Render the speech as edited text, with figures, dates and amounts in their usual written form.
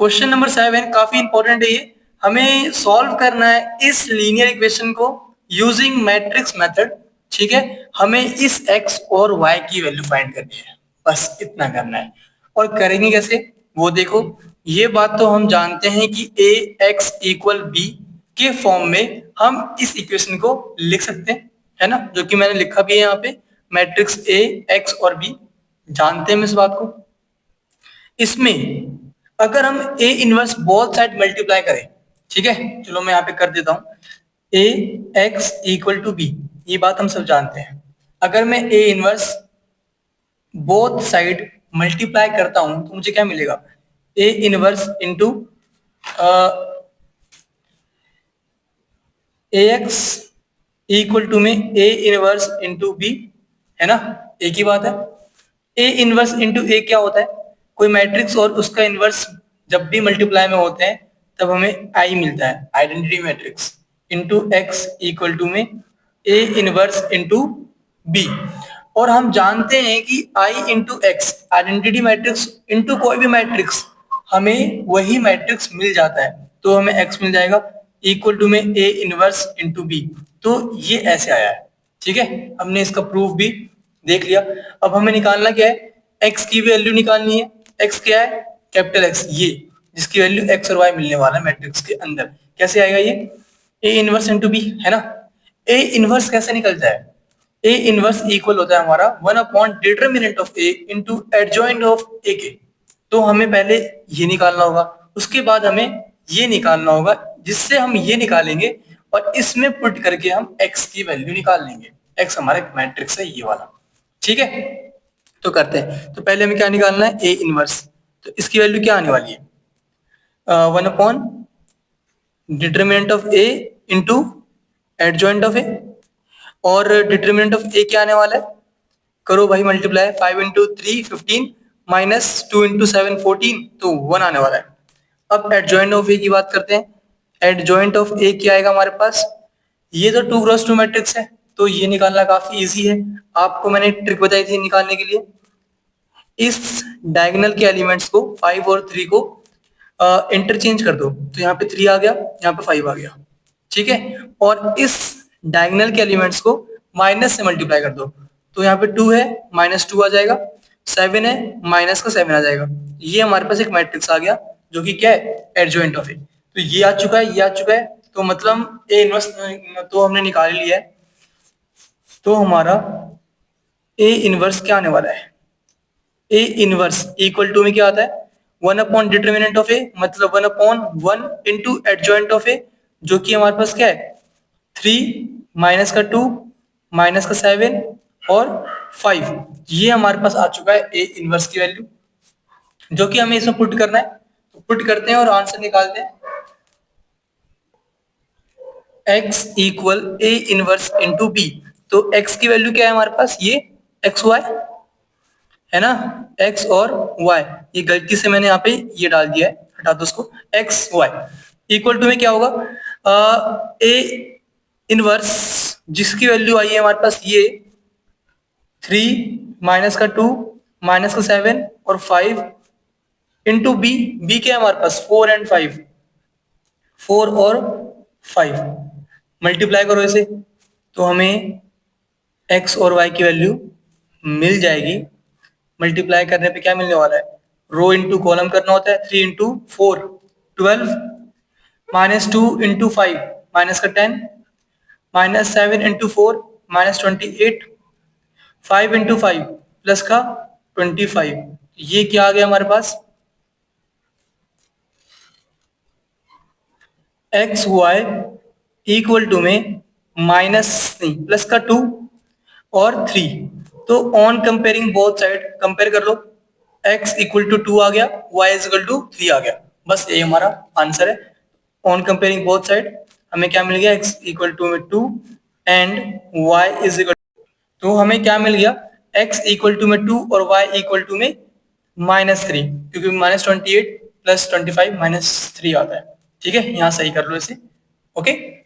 Question number 7 काफी important है ये। हमें सॉल्व करना है इस लीनियर इक्वेशन को यूजिंग मैट्रिक्स मेथड। ठीक है, हमें इस x और y की वैल्यू फाइंड करनी है, बस इतना करना है। और करेंगे कैसे वो देखो। ये बात तो हम जानते हैं कि ax इक्वल b के फॉर्म में हम इस इक्वेशन को लिख सकते हैं, है ना, जो कि मैंने लिखा भी है यहाँ पे। मैट्रिक्स a x और b जानते हैं हम इस बात को। इसमें अगर हम ए इनवर्स बोथ साइड मल्टीप्लाई करें, ठीक है, चलो मैं यहाँ पे कर देता हूँ। A X equal to B, ये बात हम सब जानते हैं। अगर मैं A inverse both side multiply करता हूं तो मुझे क्या मिलेगा? A inverse into A X equal to में ए इनवर्स इंटू बी, है ना, एक ही बात है। ए इनवर्स इंटू ए क्या होता है? कोई मैट्रिक्स और उसका इनवर्स जब भी मल्टीप्लाई में होते हैं तब हमें आई मिलता है, identity matrix. Into X equal to में ए इनवर्स इंटू बी। और हम जानते हैं कि I into X identity matrix into कोई भी मैट्रिक्स हमें वही मैट्रिक्स मिल जाता है, तो हमें एक्स मिल जाएगा इक्वल टू में ए इनवर्स इंटू बी। तो ये ऐसे आया है, ठीक है, हमने इसका प्रूफ भी देख लिया। अब हमें निकालना क्या है? एक्स की वैल्यू निकालनी है। एक्स क्या है? कैपिटल एक्स, ये जिसकी वैल्यू एक्स और वाई मिलने वाला है मैट्रिक्स के अंदर। कैसे आएगा ये? ए इनवर्स इंटू बी, है ना। ए इनवर्स कैसे निकलता है? ए इनवर्स इक्वल होता है हमारा 1 upon determinant of A into adjoint of A के। तो हमें पहले ये निकालना होगा, उसके बाद हमें ये निकालना होगा, जिससे हम ये निकालेंगे और इसमें पुट करके हम x की वैल्यू निकाल लेंगे। x हमारा मैट्रिक्स है ये वाला, ठीक है। तो करते हैं, तो पहले हमें क्या निकालना है? a inverse. तो इसकी वैल्यू क्या आने वाली है? 1 upon determinant of a into adjoint of a। और डिटरमिनेंट ऑफ a क्या आने वाला है? करो भाई मल्टीप्लाई, 5 इंटू 3 15 माइनस 2 इंटू 7 14, तो 1 आने वाला है। अब एडजॉइंट ऑफ ए की बात करते हैं। एडजॉइंट ऑफ ए क्या आएगा हमारे पास? ये तो 2x2 मैट्रिक्स है, तो ये निकालना काफी इजी है। आपको मैंने ट्रिक बताई थी निकालने के लिए। इस डायगोनल के एलिमेंट्स को 5 और 3 को इंटरचेंज कर दो, तो यहाँ पे 3 आ गया, यहाँ पे 5 आ गया, ठीक है। और इस डायगोनल के एलिमेंट्स को माइनस से मल्टीप्लाई कर दो, तो यहाँ पे 2 है, -2 आ जाएगा। 7 है, माइनस का 7 आ जाएगा। ये हमारे पास एक मैट्रिक्स आ गया, जो कि क्या है? एडजॉइंट ऑफ ए। तो ये आ चुका है, ये आ चुका है, तो मतलब ए इनवर्स तो हमने निकाल लिया है। तो हमारा ए इनवर्स क्या आने वाला है? ए इनवर्स इक्वल टू में क्या आता है? 1 अपॉन डिटरमिनेंट ऑफ ए, मतलब 1 अपॉन 1 इंटू एडजॉइंट ऑफ ए, जो कि हमारे पास क्या है? 3 माइनस का 2 माइनस का 7 और 5। ये हमारे पास आ चुका है ए इनवर्स की वैल्यू, जो कि हमें इसमें पुट करना है। तो पुट करते हैं और आंसर निकालते हैं। x equal A inverse into B. तो x की वैल्यू क्या है हमारे पास? ये एक्स वाई है ना, x और y। ये गलती से मैंने यहाँ पे ये डाल दिया है, हटा दो उसको। x y इक्वल टू में क्या होगा? ए इनवर्स, जिसकी वैल्यू आई है हमारे पास ये 3 माइनस का 2 माइनस का 7 और 5 इंटू बी। बी क्या है हमारे पास? 4 एंड 5, 4 और 5 मल्टीप्लाई करो इसे, तो हमें x और y की वैल्यू मिल जाएगी। मल्टीप्लाई करने पे क्या मिलने वाला है? रो इंटू कॉलम करना होता है। 3 इंटू 4 12, -2 इंटू 5 माइनस का 10, -7 इंटू 4 -28, 5 इंटू 5 प्लस का 25। ये क्या आ गया हमारे पास? एक्स वाई इक्वल टू में माइनस नहीं प्लस का 2 और 3। तो on comparing both side compare कर लो। x इक्वल टू 2 आ गया, y इज इक्वल टू 3 आ गया, बस ये हमारा आंसर है। ऑन कंपेयरिंग बोथ साइड हमें क्या मिल गया? x इक्वल टू में 2 एंड y इज इक्वल, तो हमें क्या मिल गया? x इक्वल टू में 2 और y इक्वल टू में -3, क्योंकि -28 + 25 -3 आता है, ठीक है। यहाँ सही कर लो इसे, ओके।